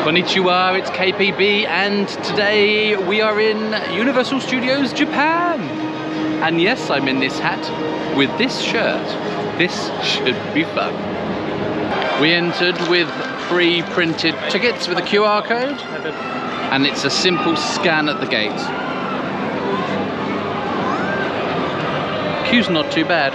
Konnichiwa, it's KPB, and today we are in Universal Studios Japan. And yes, I'm in this hat with this shirt. This should be fun. We entered with pre-printed tickets with a QR code, and it's a simple scan at the gate. Queue's not too bad.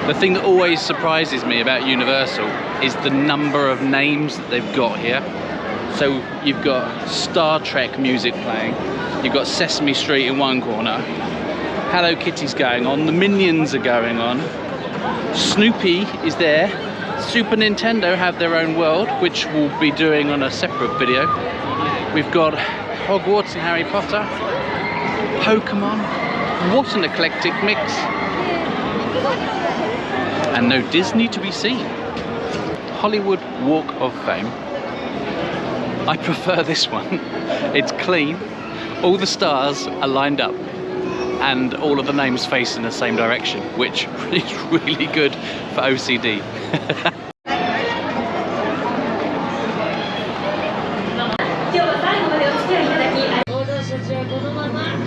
The thing that always surprises me about Universal is the number of names that they've got here. So you've got Star Trek music playing, you've got Sesame Street in one corner, Hello Kitty's going on, the Minions are going on, Snoopy is there, Super Nintendo have their own world, which we'll be doing on a separate video. We've got Hogwarts and Harry Potter, Pokemon, what an eclectic mix. And no Disney to be seen. Hollywood Walk of Fame. I prefer this one. It's clean, all the stars are lined up, and all of the names face in the same direction, which is really good for OCD.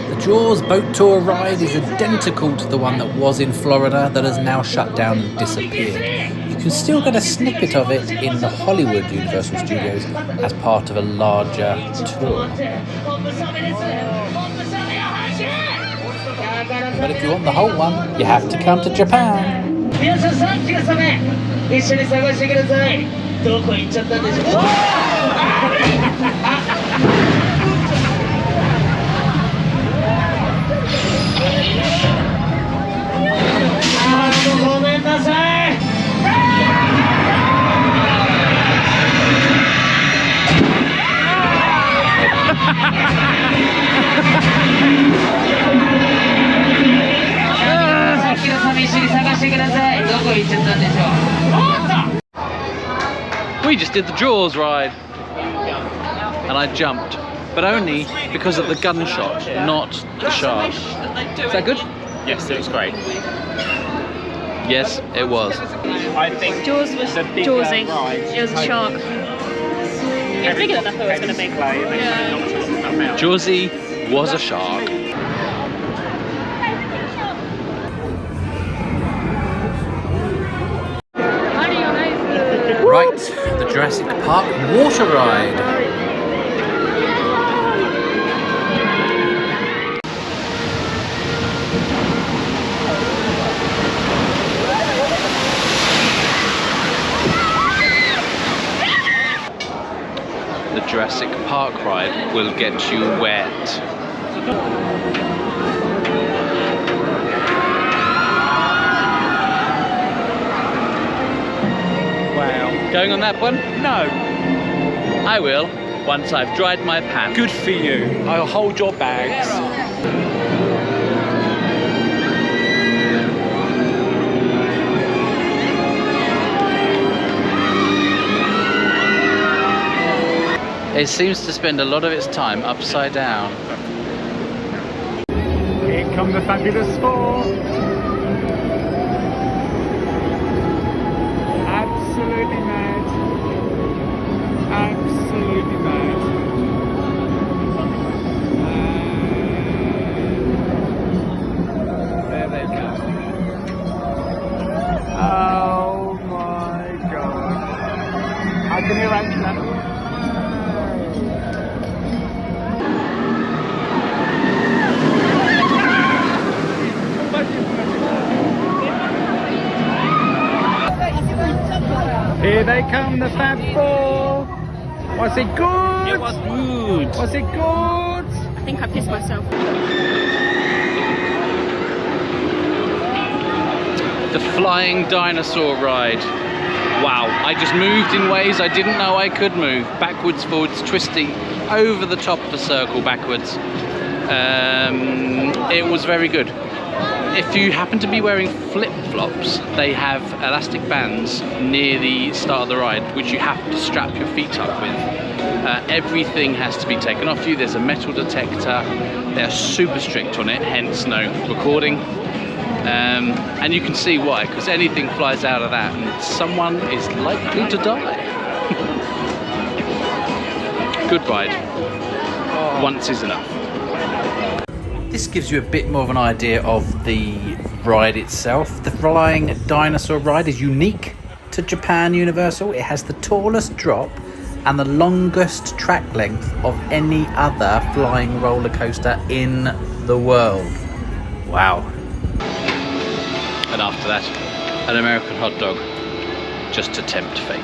The Jaws boat tour ride is identical to the one that was in Florida that has now shut down and disappeared. You can still get a snippet of it in the Hollywood Universal Studios as part of a larger tour. But if you want the whole one, you have to come to Japan. We just did the Jaws ride, and I jumped, but only because of the gunshot, not the shark. Is that good? Yes, it was great. Yes, it was. I think Jaws was Jawsy. It was a shark. It was bigger than I thought it was going to be. Yeah. Jawsy was a shark. Right, the Jurassic Park water ride. The Jurassic Park ride will get you wet. Wow. Going on that one? No. I will, once I've dried my pants. Good for you. I'll hold your bags. It seems to spend a lot of its time upside down. Here come the fabulous four. Absolutely mad. Absolutely mad. There they come. Oh my god. How can you arrange that? Here they come, the Fab Four. Was it good? It was good. Was it good? I think I pissed myself. The flying dinosaur ride. Wow, I just moved in ways I didn't know I could move. Backwards, forwards, twisting, over the top of the circle, backwards. It was very good. If you happen to be wearing flip-flops, they have elastic bands near the start of the ride, which you have to strap your feet up with. Everything has to be taken off you. There's a metal detector. They're super strict on it, hence no recording. And you can see why, because anything flies out of that and someone is likely to die. Good ride. Once is enough. This gives you a bit more of an idea of the ride itself. The Flying Dinosaur ride is unique to Japan Universal. It has the tallest drop and the longest track length of any other flying roller coaster in the world. Wow. And after that, an American hot dog, just to tempt fate.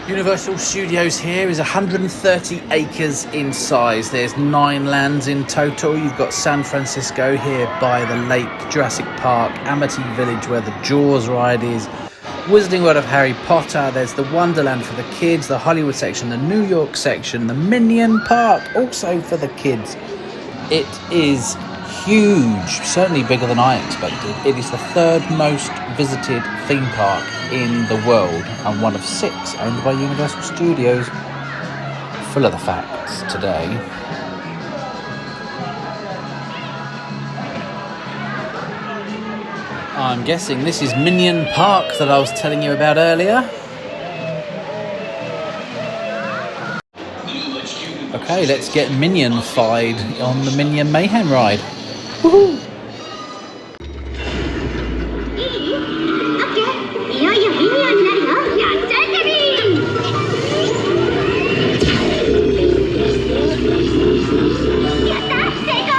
Universal Studios here is 130 acres in size. There's 9 lands in total. You've got San Francisco here by the lake, Jurassic Park, Amity Village where the Jaws ride is, Wizarding World of Harry Potter, there's the Wonderland for the kids, the Hollywood section, the New York section, the Minion Park also for the kids. It is huge, certainly bigger than I expected. It is the 3rd most visited theme park in the world and one of 6 owned by Universal Studios. Full of the facts today. I'm guessing this is Minion Park that I was telling you about earlier. Okay, let's get Minion-fied on the Minion Mayhem ride. Woohoo! いよいよミニオンになるよ。やっちゃえケビン。やった成功。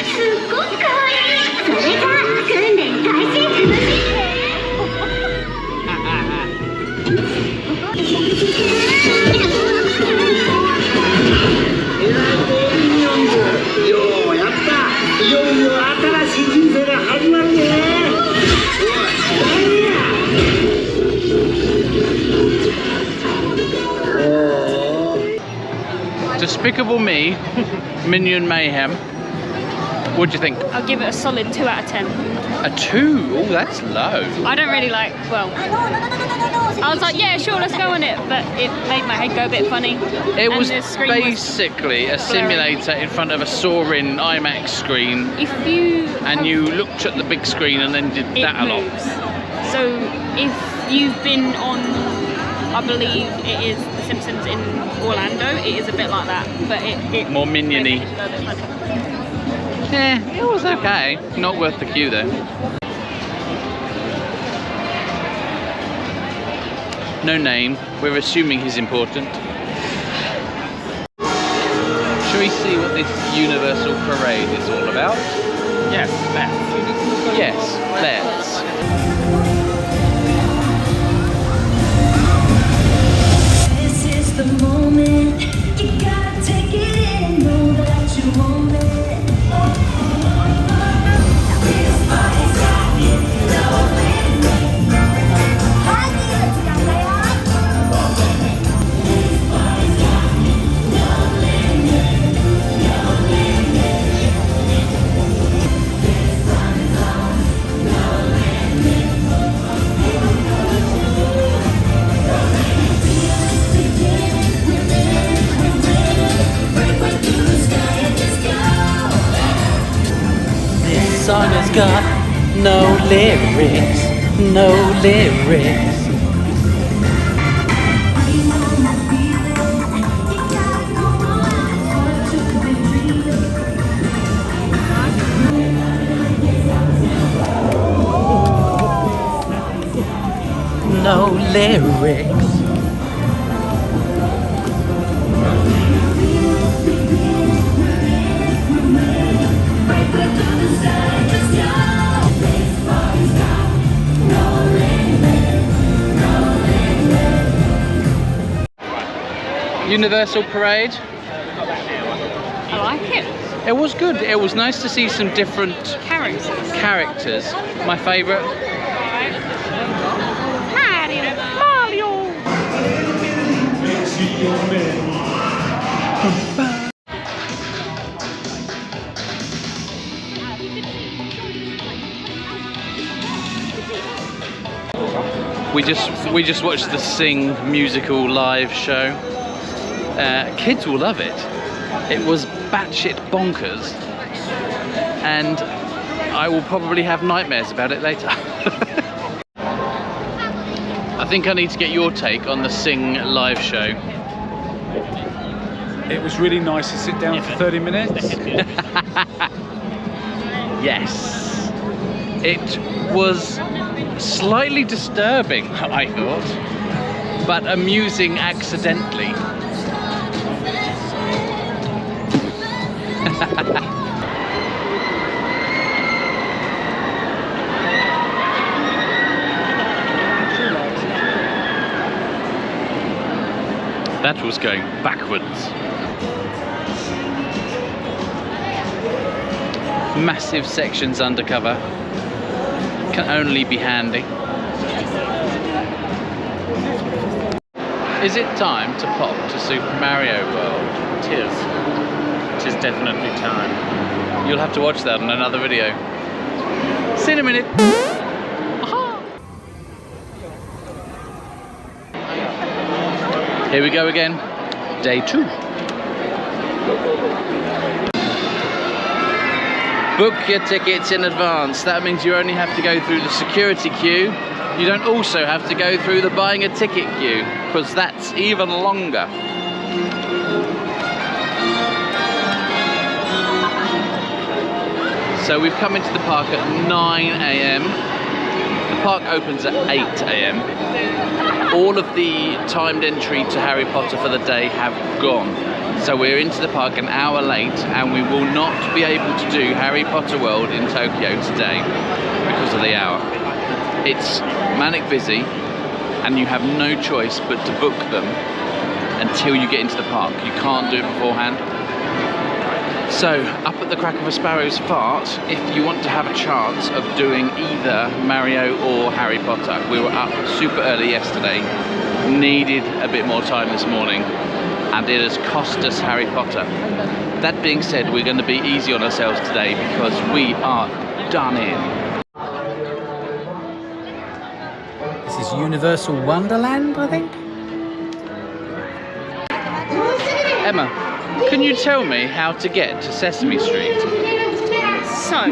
すっごく可愛い。それじゃあ訓練開始。ようやった。いよいよ新しい人生が始まるね。 Despicable Me, Minion Mayhem. What do you think? I'll give it a solid 2 out of 10. A 2? Oh, that's low. I don't really like, well, I was like, yeah, sure, let's go on it, but it made my head go a bit funny. It was the screen basically a simulator in front of a soaring IMAX screen, If you and you looked at the big screen and then did it that a lot. moves. So if you've been on, I believe it is The Simpsons in Orlando, it is a bit like that, but it More minion-y. made my head go a bit funny. Yeah, it was okay. Not worth the queue though. No name. We're assuming he's important. Shall we see what this Universal Parade is all about? Yes, let's. Yes, let's. This is the moment. You gotta take it in, know that you want it. This body's got you, know it. This song has got no lyrics, no lyrics. No lyrics. Universal Parade. I like it. It was good. It was nice to see some different Characters. My favourite. Mario. We just watched the Sing musical live show. Kids will love it. It was batshit bonkers, and I will probably have nightmares about it later. I think I need to get your take on the Sing live show. It was really nice to sit down for 30 minutes. Yes. It was slightly disturbing, I thought, but amusing accidentally. That was going backwards. Massive sections undercover. Can only be handy. Is it time to pop to Super Mario World? It is. It is definitely time. You'll have to watch that on another video. See you in a minute. Here we go again. Day 2. Book your tickets in advance. That means you only have to go through the security queue. You don't also have to go through the buying a ticket queue, because that's even longer. So we've come into the park at 9 AM. The park opens at 8 AM. All of the timed entry to Harry Potter for the day have gone. So we're into the park an hour late, and we will not be able to do Harry Potter World in Tokyo today because of the hour. It's manic busy, and you have no choice but to book them until you get into the park. You can't do it beforehand. So, up at the crack of a sparrow's fart, if you want to have a chance of doing either Mario or Harry Potter. We were up super early yesterday, needed a bit more time this morning, and it has cost us Harry Potter. That being said, we're going to be easy on ourselves today because we are done in. This is Universal Wonderland, I think. Emma, can you tell me how to get to Sesame Street? So,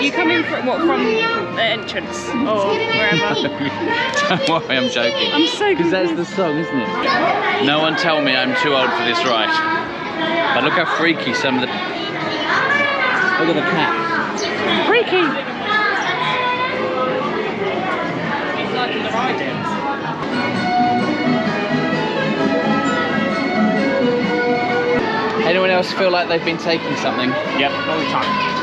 you come in from what, from the entrance or wherever? Don't worry, I'm joking. I'm so Because that's the song, isn't it? No one tell me I'm too old for this ride. But look how freaky some of the... Look at the cat. Freaky. He's liking the ride-ins. Anyone else feel like they've been taking something? Yep, all the time.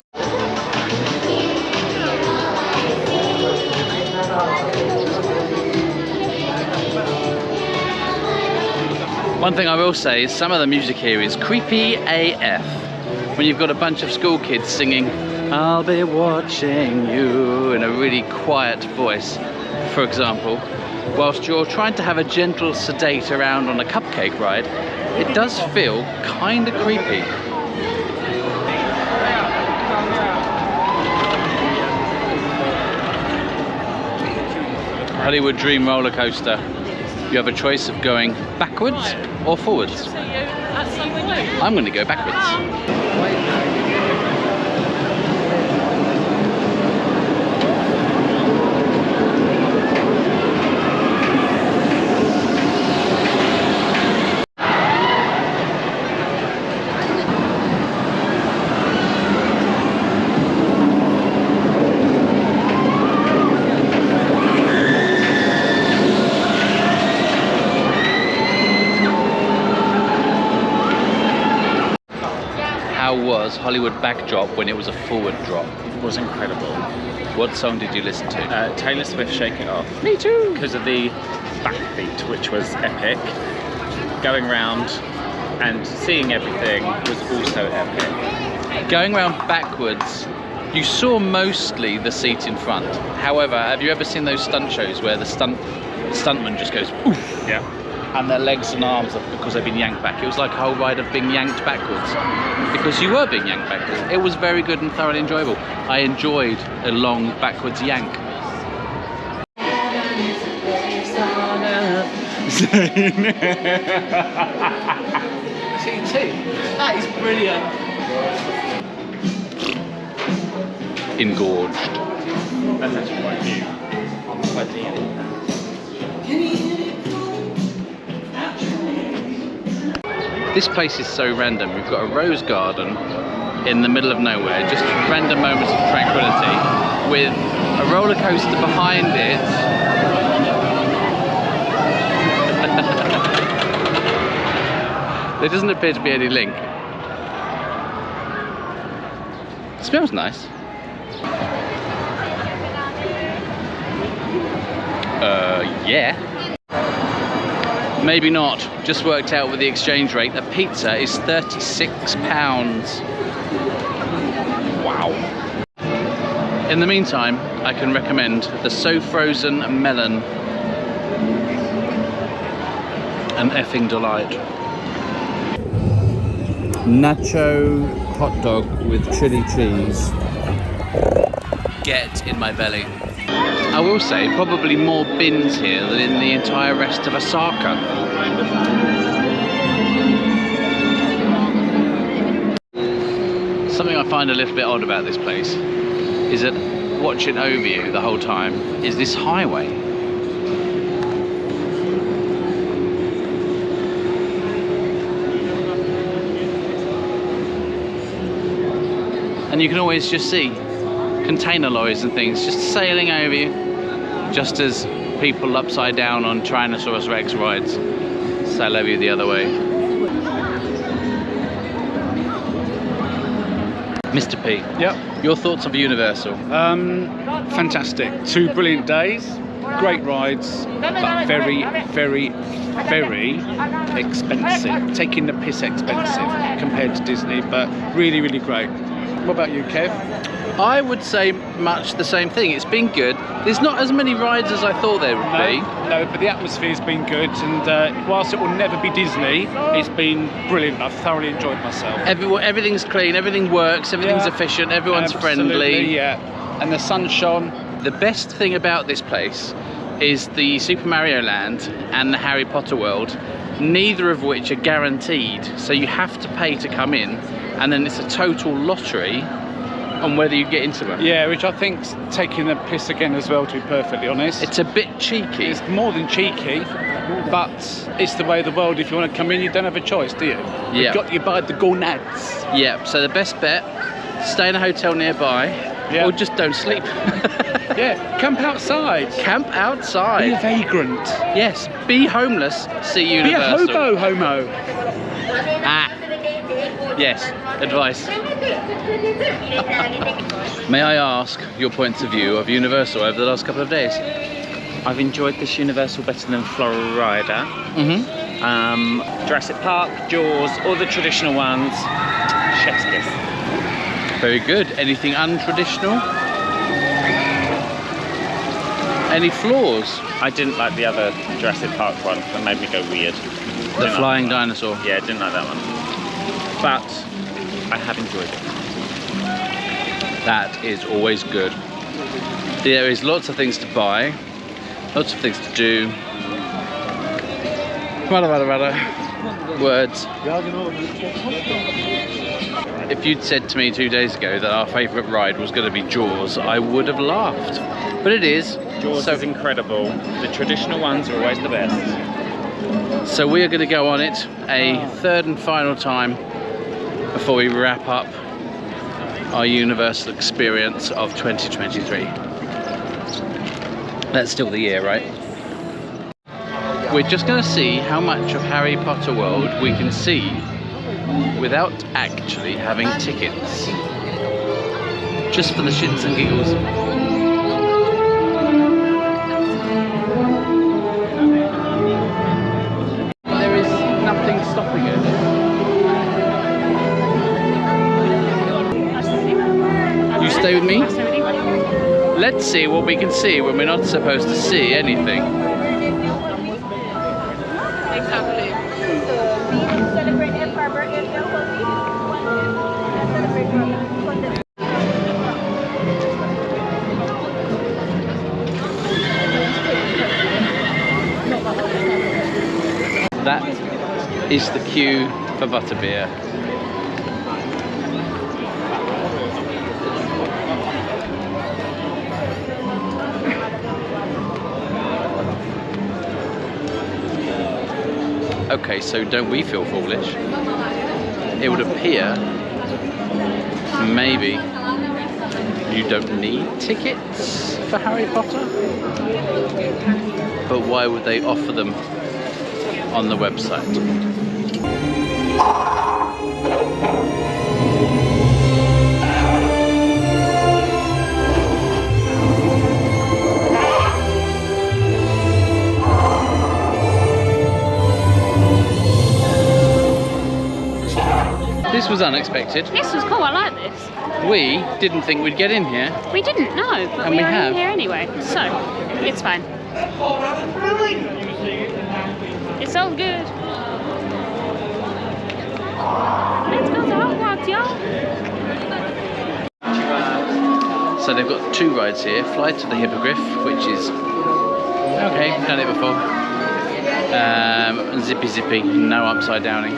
One thing I will say is some of the music here is creepy AF. When you've got a bunch of school kids singing, "I'll be watching you," in a really quiet voice, for example, whilst you're trying to have a gentle sedate around on a cupcake ride, it does feel kind of creepy. Hollywood Dream roller coaster. You have a choice of going backwards or forwards. I'm going to go backwards. How was Hollywood Backdrop when it was a forward drop? It was incredible. What song did you listen to? Taylor Swift, Shake It Off. Me too. Because of the backbeat, which was epic. Going round and seeing everything was also epic. Going around backwards, you saw mostly the seat in front. However, have you ever seen those stunt shows where the stuntman just goes oof? Yeah. And their legs and arms up because they've been yanked back. It was like a whole ride of being yanked backwards because you were being yanked backwards. It was very good and thoroughly enjoyable. I enjoyed a long backwards yank. That is brilliant. engorged. That's actually quite cute. Quite deep. This place is so random. We've got a rose garden in the middle of nowhere, just random moments of tranquility, with a roller coaster behind it. There doesn't appear to be any link. It smells nice. Yeah. Maybe not. Just worked out with the exchange rate. A pizza is £36. Wow. In the meantime, I can recommend the So Frozen Melon. An effing delight. Nacho hot dog with chili cheese. Get in my belly. I will say, probably more bins here than in the entire rest of Osaka. Something I find a little bit odd about this place is that watching over you the whole time is this highway. And you can always just see container lorries and things just sailing over you, just as people upside down on Tyrannosaurus Rex rides sail over you the other way. Mr. P, Yep. your thoughts of Universal? Fantastic. 2 brilliant days, great rides, but very, very, very expensive. Taking the piss expensive compared to Disney, but really, really great. What about you, Kev? I would say much the same thing. It's been good. There's not as many rides as I thought there would be. No, but the atmosphere's been good, and whilst it will never be Disney, it's been brilliant. I've thoroughly enjoyed myself. Everything's clean, everything works, everything's efficient, everyone's Absolutely, friendly. yeah. And the sun shone. The best thing about this place is the Super Mario Land and the Harry Potter world, neither of which are guaranteed. So you have to pay to come in, and then it's a total lottery on whether you get into them. Yeah, which I think's taking the piss again as well, to be perfectly honest. It's a bit cheeky. It's more than cheeky, but it's the way of the world. If you want to come in, you don't have a choice, do you? Yeah. You buy the gonads. Yeah, so the best bet, stay in a hotel nearby, Yeah. or just don't sleep. Yeah, camp outside. Camp outside. Be a vagrant. Yes, be homeless, see Be a Universal. homo. Ah. Yes, advice. May I ask your points of view of Universal over the last couple of days? I've enjoyed this Universal better than Florida. Mm-hmm. Jurassic Park, Jaws, all the traditional ones. Chef's kiss. Very good. Anything untraditional? Any flaws? I didn't like the other Jurassic Park one. That made me go weird. The flying dinosaur. Yeah, I didn't like that one. But I have enjoyed it. That is always good. There is lots of things to buy, lots of things to do. Words. If you'd said to me 2 days ago that our favourite ride was going to be Jaws, I would have laughed. But it is. Jaws is incredible. The traditional ones are always the best. So we are going to go on it a third and final time before we wrap up our Universal experience of 2023. That's still the year, right? We're just going to see how much of Harry Potter World we can see without actually having tickets. Just for the shits and giggles. There is nothing stopping it. You stay with me? Let's see what we can see when we're not supposed to see anything. That is the queue for butterbeer. Okay, so don't we feel foolish? It would appear maybe you don't need tickets for Harry Potter, but why would they offer them on the website? This was unexpected. This was cool, I like this. We didn't think we'd get in here. We didn't know, but And we are have. in here anyway, so it's fine. It's all good. Let's go to Hogwarts, y'all. So they've got two rides here. Fly to the Hippogriff, which is okay, done it before. Zippy Zippy, no upside downing.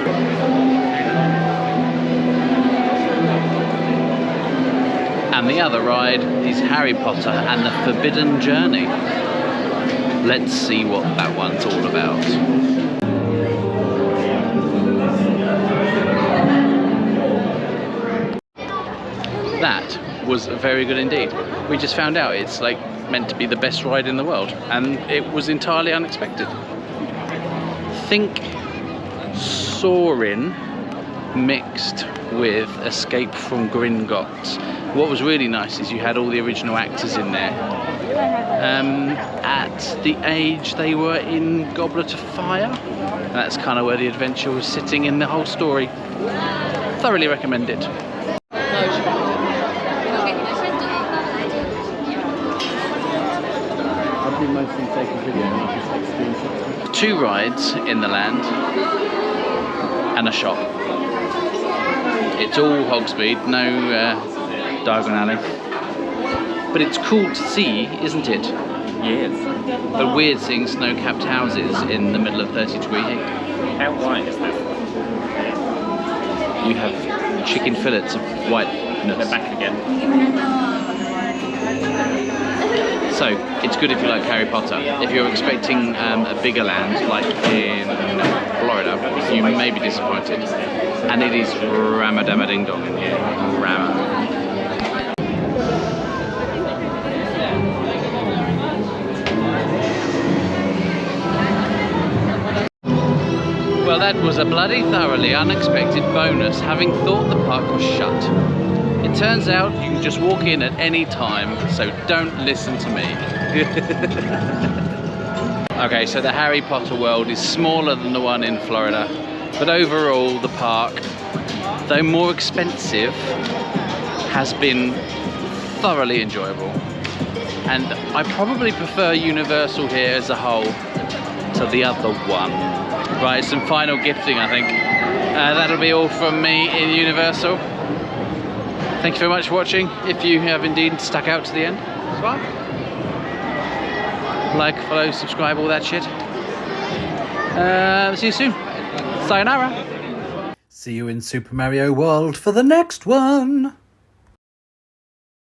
And the other ride is Harry Potter and the Forbidden Journey. Let's see what that one's all about. That was very good indeed. We just found out it's like meant to be the best ride in the world, and it was entirely unexpected. Think Soarin' mixed with Escape from Gringotts. What was really nice is you had all the original actors in there at the age they were in Goblet of Fire. And that's kind of where the adventure was sitting in the whole story. Thoroughly recommend it. Two rides in the land and a shop. It's all Hogsmeade, no Diagon Alley. But it's cool to see, isn't it? Yes. But weird seeing snow-capped houses in the middle of 30-degree heat. How white is this? You have chicken fillets of whiteness. They're back again. So, it's good if you like Harry Potter. If you're expecting a bigger land, like in Florida, you may be disappointed. And it is Ramadama-ding-dong in here. Rama. Well, that was a bloody thoroughly unexpected bonus, having thought the park was shut. It turns out you can just walk in at any time, so don't listen to me. Okay, so the Harry Potter world is smaller than the one in Florida, but overall the park, though more expensive, has been thoroughly enjoyable. And I probably prefer Universal here as a whole to the other one. Right, some final gifting, I think. That'll be all from me in Universal. Thank you very much for watching, if you have indeed stuck out to the end. Like, follow, subscribe, all that shit. See you soon. Sayonara. See you in Super Mario World for the next one.